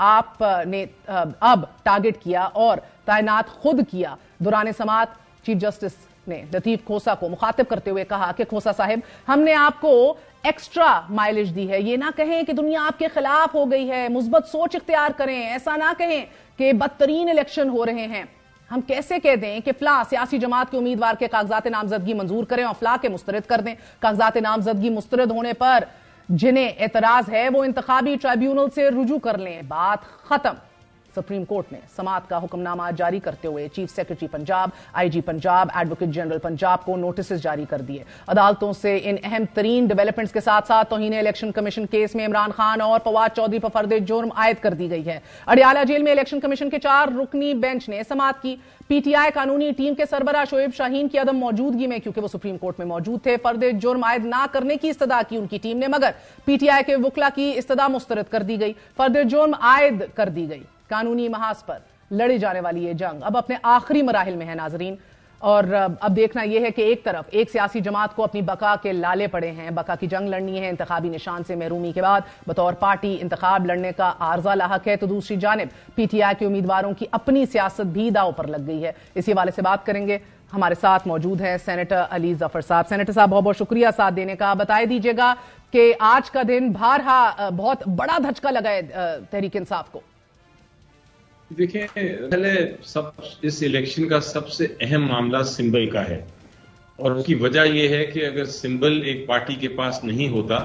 آپ نے اب ٹارگٹ کیا اور تعینات خود کیا. دوران سماعت چیف جسٹس نے لطیف کھوسا کو مخاطب کرتے ہوئے کہا کہ کھوسا صاحب, ہم نے آپ کو ایکسٹرا مائلیج دی ہے. یہ نہ کہیں کہ دنیا آپ کے خلاف ہو گئی ہے, مثبت سوچ اختیار کریں. ایسا نہ کہیں کہ بدترین الیکشن ہو رہے ہیں. ہم کیسے کہہ دیں کہ فلاں سیاسی جماعت کے امیدوار کے کاغذات نامزدگی منظور کریں اور فلاں کے مسترد کر دیں. کاغذات نامزدگی مسترد ہونے پر جنہیں اعتراض ہے وہ انتخابی ٹرائیبیونل سے رجوع کر لیں. بات ختم. سپریم کورٹ نے سماعت کا حکم نامہ جاری کرتے ہوئے چیف سیکرٹری پنجاب, آئی جی پنجاب, ایڈوکیٹ جنرل پنجاب کو نوٹسز جاری کر دیے. عدالتوں سے ان اہم ترین ڈیولپمنٹس کے ساتھ ساتھ توہین الیکشن کمیشن کیس میں عمران خان اور فواد چودھری پر فرد جرم عائد کر دی گئی ہے. اڈیالہ جیل میں الیکشن کمیشن کے 4 رکنی بینچ نے سماعت کی. پی ٹی آئی قانونی ٹیم کے سربراہ شعیب شاہین کی عدم موجودگی میں, کیونکہ وہ سپریم کورٹ میں موجود تھے, فرد جرم عائد نہ کرنے کی استدعا کی ان کی ٹیم نے, مگر پی ٹی آئی کے وکلا کی استدعا مسترد کر دی گئی. فرد جرم عائد کر دی گئی. قانونی محاذ پر لڑی جانے والی یہ جنگ اب اپنے آخری مراحل میں ہے ناظرین, اور اب دیکھنا یہ ہے کہ ایک طرف ایک سیاسی جماعت کو اپنی بقا کے لالے پڑے ہیں, بقا کی جنگ لڑنی ہے, انتخابی نشان سے محرومی کے بعد بطور پارٹی انتخاب لڑنے کا عارضہ لاحق ہے, تو دوسری جانب پی ٹی آئی کے امیدواروں کی اپنی سیاست بھی داؤ پر لگ گئی ہے. اسی حوالے سے بات کریں گے. ہمارے ساتھ موجود ہیں سینیٹر علی ظفر صاحب. سینیٹر صاحب بہت بہت شکریہ ساتھ دینے کا. بتائے دیجیے گا کہ آج کا دن بہرحال بہت بڑا دھچکا لگا ہے تحریک انصاف کو. دیکھیں, پہلے اس الیکشن کا سب سے اہم معاملہ سمبل کا ہے, اور اس کی وجہ یہ ہے کہ اگر سمبل ایک پارٹی کے پاس نہیں ہوتا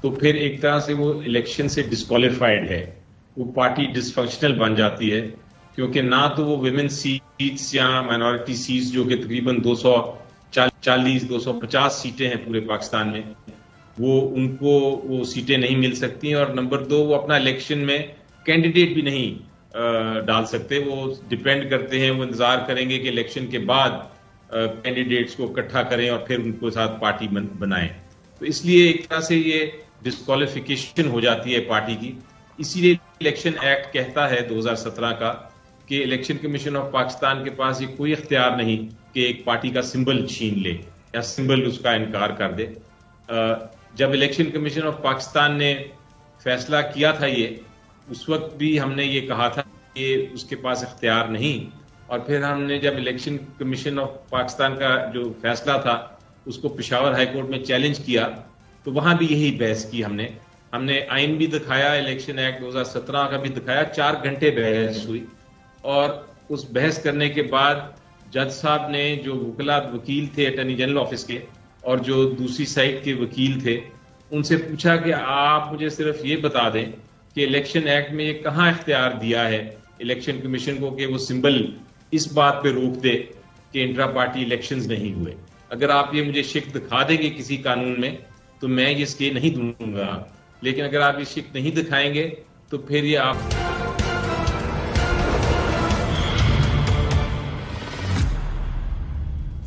تو پھر ایک طرح سے وہ الیکشن سے ڈسکوالیفائڈ ہے, وہ پارٹی ڈس فنکشنل بن جاتی ہے, کیونکہ نہ تو وہ ویمن سیٹس یا مائنورٹی سیٹس جو کہ تقریباً 240-250 سیٹیں ہیں پورے پاکستان میں, وہ ان کو وہ سیٹیں نہیں مل سکتی ہیں, اور نمبر 2 وہ اپنا الیکشن میں کینڈیڈیٹ بھی نہیں ڈال سکتے. وہ ڈیپینڈ کرتے ہیں, وہ انتظار کریں گے کہ الیکشن کے بعد کینڈیڈیٹس کو اکٹھا کریں اور پھر ان کو ساتھ پارٹی بنائیں. تو اس لیے ایک طرح سے یہ ڈسکوالیفیکیشن ہو جاتی ہے پارٹی کی. اسی لیے الیکشن ایکٹ کہتا ہے 2017 کا کہ الیکشن کمیشن آف پاکستان کے پاس یہ کوئی اختیار نہیں کہ ایک پارٹی کا سمبل چھین لے یا سمبل اس کا انکار کر دے. جب الیکشن کمیشن آف پاکستان نے فیصلہ کیا تھا یہ, اس وقت بھی ہم نے یہ کہا تھا کہ اس کے پاس اختیار نہیں, اور پھر ہم نے جب الیکشن کمیشن آف پاکستان کا جو فیصلہ تھا اس کو پشاور ہائی کورٹ میں چیلنج کیا تو وہاں بھی یہی بحث کی ہم نے آئین بھی دکھایا, الیکشن ایکٹ 2017 کا بھی دکھایا, 4 گھنٹے بحث ہوئی, اور اس بحث کرنے کے بعد جج صاحب نے جو وکیل تھے اٹارنی جنرل آفس کے اور جو دوسری سائڈ کے وکیل تھے ان سے پوچھا کہ آپ مجھے صرف یہ بتا دیں کہ الیکشن ایکٹ میں یہ کہاں اختیار دیا ہے الیکشن کمیشن کو کہ وہ سمبل اس بات پہ روک دے کہ انٹرا پارٹی الیکشنز نہیں ہوئے. اگر آپ یہ مجھے شک دکھا دیں گے کسی قانون میں تو میں یہ اسٹے نہیں دوں گا, لیکن اگر آپ یہ شک نہیں دکھائیں گے تو پھر یہ آپ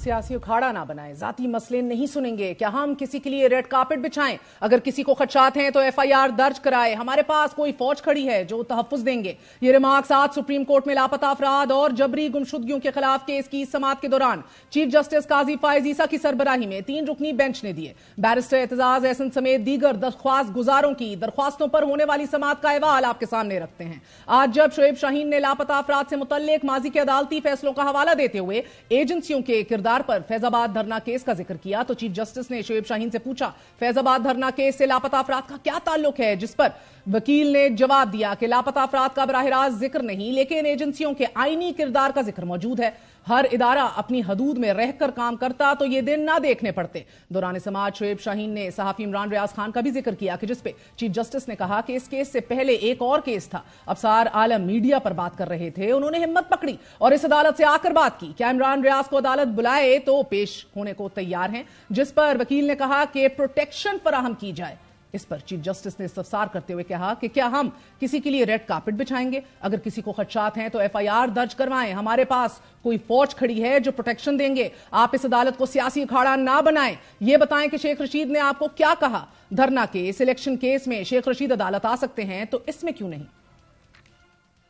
سیاسی اکھاڑا نہ بنائیں, ذاتی مسئلے نہیں سنیں گے. کیا ہم کسی کے لیے ریڈ کارپٹ بچھائیں؟ اگر کسی کو خدشات ہیں تو ایف آئی آر درج کرائے. ہمارے پاس کوئی فوج کھڑی ہے جو تحفظ دیں گے. یہ ریمارکس آج سپریم کورٹ میں لاپتہ افراد اور جبری گمشدگیوں کے خلاف کیس کی سماعت کے دوران چیف جسٹس قاضی فائز عیسیٰ کی سربراہی میں 3 رکنی بینچ نے دیے. بیرسٹر اعتزاز احسن سمیت دیگر درخواست گزاروں کی درخواستوں پر ہونے والی سماعت کا احوال آپ کے سامنے رکھتے ہیں. آج جب شعیب شاہین نے لاپتہ افراد سے متعلق ماضی کے عدالتی فیصلوں کا حوالہ دیتے ہوئے ایجنسیوں کے کردار پر فیض آباد دھرنا کیس کا ذکر کیا تو چیف جسٹس نے شعیب شاہین سے پوچھا فیض آباد دھرنا کیس سے لاپتہ افراد کا کیا تعلق ہے, جس پر وکیل نے جواب دیا کہ لاپتہ افراد کا براہ راست ذکر نہیں, لیکن ایجنسیوں کے آئینی کردار کا ذکر موجود ہے. ہر ادارہ اپنی حدود میں رہ کر کام کرتا تو یہ دن نہ دیکھنے پڑتے. دوران سماعت شعیب شاہین نے صحافی عمران ریاض خان کا بھی ذکر کیا کہ جس پہ چیف جسٹس نے کہا کہ اس کیس سے پہلے ایک اور کیس تھا. ابصار عالم میڈیا پر بات کر رہے تھے, انہوں نے ہمت پکڑی اور اس عدالت سے آ کر بات کی. کیا عمران ریاض کو عدالت بلائے تو پیش ہونے کو تیار ہیں, جس پر وکیل نے کہا کہ پروٹیکشن فراہم کی جائے. اس پر چیف جسٹس نے استفسار کرتے ہوئے کہا کہ کیا ہم کسی کے لیے ریڈ کارپٹ بچھائیں گے؟ اگر کسی کو خدشات ہیں تو ایف آئی آر درج کروائیں. ہمارے پاس کوئی فوج کھڑی ہے جو پروٹیکشن دیں گے. آپ اس عدالت کو سیاسی اکھاڑا نہ بنائیں. یہ بتائیں کہ شیخ رشید نے آپ کو کیا کہا. دھرنا کیس الیکشن کیس میں شیخ رشید عدالت آ سکتے ہیں تو اس میں کیوں نہیں؟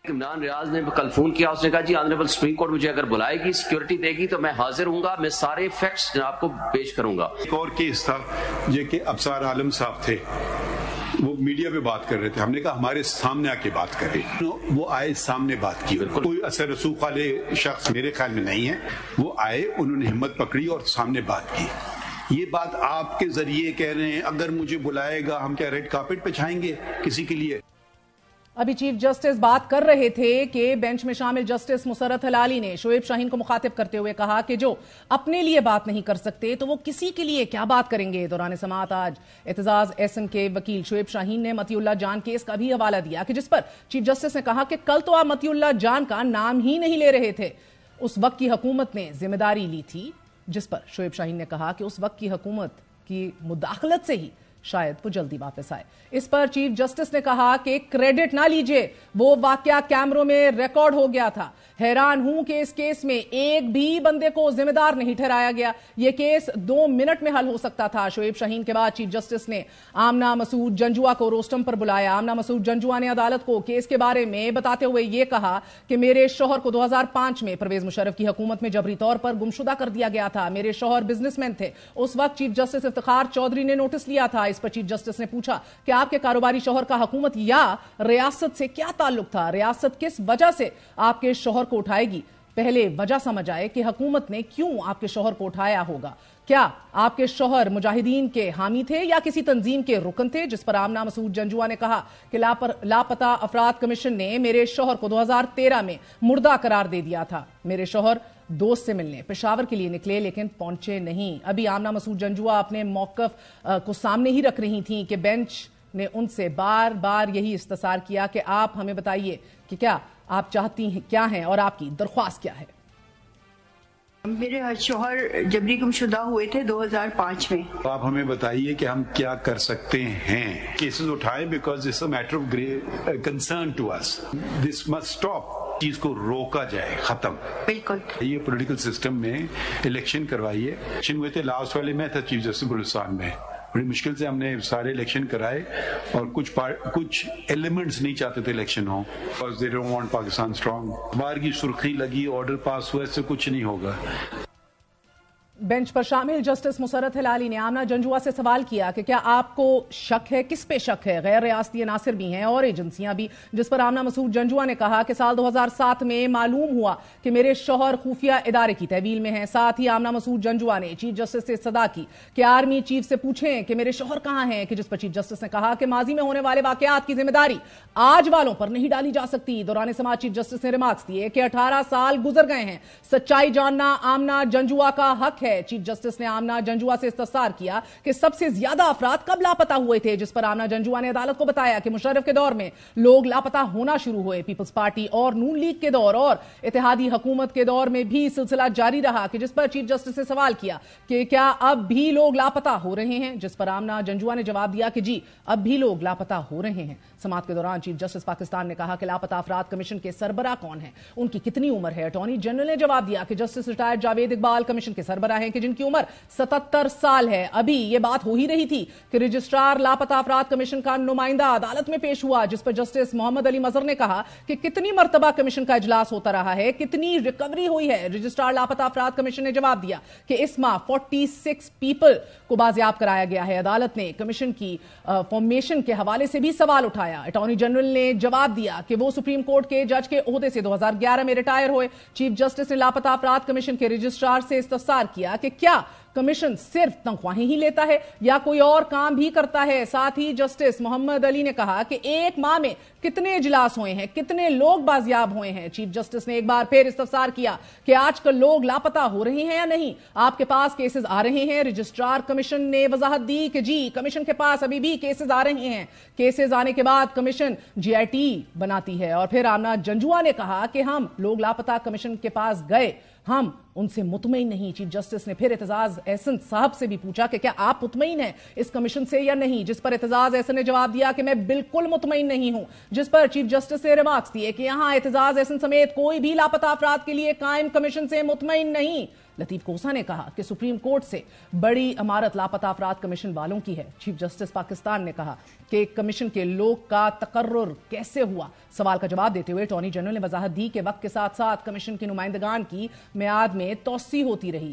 عمران ریاض نے کل فون کیا, اس نے کہا جی آنریبل سپریم کورٹ مجھے اگر بلائے گی سیکیورٹی دے گی تو میں حاضر ہوں گا, میں سارے فیکٹس جناب کو پیش کروں گا. ایک اور کیس تھا جو کہ ابصار عالم صاحب تھے, وہ میڈیا پہ بات کر رہے تھے. ہم نے کہا ہمارے سامنے آ کے بات کریں. وہ آئے, سامنے بات کی. کوئی اثر رسوخ والے شخص میرے خیال میں نہیں ہے. وہ آئے, انہوں نے ہمت پکڑی اور سامنے بات کی. یہ بات آپ کے ذریعے کہہ رہے ہیں اگر مجھے بلائے گا ہم کیا ریڈ کارپٹ پہ چھائیں گے کسی کے لیے؟ ابھی چیف جسٹس بات کر رہے تھے کہ بینچ میں شامل جسٹس مسرت ہلالی نے شعیب شاہین کو مخاطب کرتے ہوئے کہا کہ جو اپنے لیے بات نہیں کر سکتے تو وہ کسی کے لیے کیا بات کریں گے. دوران سماعت آج اعتزاز احسن کے وکیل شعیب شاہین نے متی اللہ جان کیس کا بھی حوالہ دیا کہ جس پر چیف جسٹس نے کہا کہ کل تو آپ متی اللہ جان کا نام ہی نہیں لے رہے تھے, اس وقت کی حکومت نے ذمہ داری لی تھی. جس پر شعیب شاہین نے کہا کہ اس وقت کی حکومت کی مداخلت سے ہی شاید وہ جلدی واپس آئے. اس پر چیف جسٹس نے کہا کہ کریڈٹ نہ لیجئے, وہ واقعہ کیمروں میں ریکارڈ ہو گیا تھا. حیران ہوں کہ اس کیس میں ایک بھی بندے کو ذمہ دار نہیں ٹھہرایا گیا. یہ کیس 2 منٹ میں حل ہو سکتا تھا. شعیب شاہین کے بعد چیف جسٹس نے آمنہ مسعود جنجوعہ کو روسٹم پر بلایا. آمنہ مسعود جنجوعہ نے عدالت کو کیس کے بارے میں بتاتے ہوئے یہ کہا کہ میرے شوہر کو 2005 میں پرویز مشرف کی حکومت میں جبری طور پر گمشدہ کر دیا گیا تھا. میرے شوہر بزنس مین تھے. اس وقت چیف جسٹس افتخار چودھری نے نوٹس لیا تھا. اس پر چیف جسٹس نے پوچھا کہ آپ کے کاروباری شوہر کا حکومت یا ریاست سے کیا تعلق تھا, ریاست کس وجہ سے آپ کے شوہر کو اٹھائے گی. پہلے وجہ سمجھ آئے کہ حکومت نے کیوں آپ کے شوہر کو اٹھایا ہوگا. کیا آپ کے شوہر مجاہدین کے حامی تھے یا کسی تنظیم کے رکن تھے. جس پر آمنہ مسعود جنجوعہ نے کہا کہ لاپتہ افراد کمیشن نے میرے شوہر کو 2013 میں مردہ قرار دے دیا تھا. میرے شوہر دوست سے ملنے پشاور کے لیے نکلے لیکن پہنچے نہیں. ابھی آمنہ مسعود جنجوعہ اپنے موقف کو سامنے ہی رکھ رہی تھیں کہ بینچ نے ان سے بار بار یہی استفسار کیا کہ آپ ہمیں بتائیے کہ کیا آپ چاہتی ہیں کیا ہیں اور آپ کی درخواست کیا ہے. میرے شوہر جبری گمشدہ ہوئے تھے 2005 میں. آپ ہمیں بتائیے کہ ہم کیا کر سکتے ہیں. کیسز اٹھائیں because it's a matter of great concern to us. This must stop. چیز کو روکا جائے, ختم. بالکل. یہ پولیٹیکل سسٹم میں الیکشن کروائیے. الیکشن ہوئے تھے, لاسٹ والے میں تھا چیف جسٹس بلوچستان میں. بڑی مشکل سے ہم نے سارے الیکشن کرائے اور کچھ ایلیمنٹس نہیں چاہتے تھے election who because they don't want Pakistan strong. بار کی سرخی لگی, آرڈر پاس ہوا, اس سے کچھ نہیں ہوگا. بینچ پر شامل جسٹس مسرت ہلالی نے آمنہ جنجوعہ سے سوال کیا کہ کیا آپ کو شک ہے, کس پہ شک ہے. غیر ریاستی عناصر بھی ہیں اور ایجنسیاں بھی. جس پر آمنہ مسعود جنجوعہ نے کہا کہ سال 2007 میں معلوم ہوا کہ میرے شوہر خفیہ ادارے کی تحویل میں ہیں. ساتھ ہی آمنہ مسعود جنجوعہ نے چیف جسٹس سے صدا کی کہ آرمی چیف سے پوچھیں کہ میرے شوہر کہاں ہیں. کہ جس پر چیف جسٹس نے کہا کہ ماضی میں ہونے والے واقعات کی ذمہ داری آج والوں پر نہیں ڈالی جا سکتی. دوران سماعت چیف جسٹس نے ریمارکس دیے کہ 18 سال گزر گئے ہیں, سچائی جاننا آمنہ جنجوعہ کا حق ہے. چیف جسٹس نے آمنہ جنجوعہ سے استفسار کیا کہ سب سے زیادہ افراد کب لاپتہ ہوئے تھے. جس پر آمنہ جنجوعہ نے عدالت کو بتایا کہ مشرف کے دور میں لوگ لاپتہ ہونا شروع ہوئے. پیپلز پارٹی اور نون لیگ کے دور اور اتحادی حکومت کے دور میں بھی سلسلہ جاری رہا. کہ جس پر چیف جسٹس سے سوال کیا کہ کیا اب بھی لوگ لاپتہ ہو رہے ہیں. جس پر آمنہ جنجوعہ نے جواب دیا کہ جی اب بھی لوگ لاپتہ ہو رہے ہیں. سماعت کے دوران چیف جسٹس پاکستان نے کہا کہ لاپتہ افراد کمیشن کے سربراہ کون ہیں, ان کی کتنی عمر ہے. اٹارنی جنرل نے جواب دیا کہ justice retired Javed Iqbal commission کے سربراہ ہیں کہ جن کی عمر 77 سال ہے. ابھی یہ بات ہو ہی رہی تھی کہ رجسٹرار لاپتہ افراد کمیشن کا نمائندہ عدالت میں پیش ہوا. جس پر جسٹس محمد علی مظہر نے کہا کہ کتنی مرتبہ کمیشن کا اجلاس ہوتا رہا ہے, کتنی ریکوری ہوئی ہے. رجسٹرار لاپتہ افراد کمیشن نے جواب دیا کہ اس ماہ 46 پیپل کو بازیاب کرایا گیا ہے. عدالت نے کمیشن کی فارمیشن کے حوالے سے بھی سوال اٹھایا. اٹارنی جنرل نے جواب دیا کہ وہ سپریم کورٹ کے جج کے عہدے سے 2011 میں ریٹائر ہوئے. چیف جسٹس نے لاپتہ افراد کمیشن کے رجسٹرار سے استفسار کیا کہ کیا کمیشن صرف تنخواہیں ہی لیتا ہے یا کوئی اور کام بھی کرتا ہے. ساتھ ہی جسٹس محمد علی نے کہا کہ ایک ماہ میں کتنے اجلاس ہوئے ہیں, کتنے لوگ بازیاب ہوئے ہیں. چیف جسٹس نے ایک بار پھر استفسار کیا کہ آج کل لوگ لاپتہ ہو رہے ہیں یا نہیں, آپ کے پاس کیسز آ رہے ہیں. رجسٹرار کمیشن نے وضاحت دی کہ جی کمیشن کے پاس ابھی بھی کیسز آ رہے ہیں. کیسز آنے کے بعد کمیشن GIT بناتی ہے. اور پھر آمنہ جنجوعہ نے کہا کہ ہم لوگ لاپتہ کمیشن کے پاس گئے, ہم ان سے مطمئن نہیں. چیف جسٹس نے پھر اعتزاز احسن صاحب سے بھی پوچھا کہ کیا آپ مطمئن ہیں اس کمیشن سے یا نہیں. جس پر اعتزاز احسن نے جواب دیا کہ میں بالکل مطمئن نہیں ہوں. جس پر چیف جسٹس نے ریمارکس دیے کہ یہاں اعتزاز احسن سمیت کوئی بھی لاپتہ افراد کے لیے قائم کمیشن سے مطمئن نہیں. لطیف کوسا نے کہا کہ سپریم کورٹ سے بڑی عمارت لاپتہ افراد کمیشن والوں کی ہے. چیف جسٹس پاکستان نے کہا کہ کمیشن کے لوگ کا تقرر کیسے ہوا. سوال کا جواب دیتے ہوئے اٹارنی جنرل نے وضاحت دی کہ وقت کے ساتھ ساتھ کمیشن کے نمائندگان کی میعاد میں توسیع ہوتی رہی.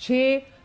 6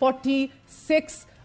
46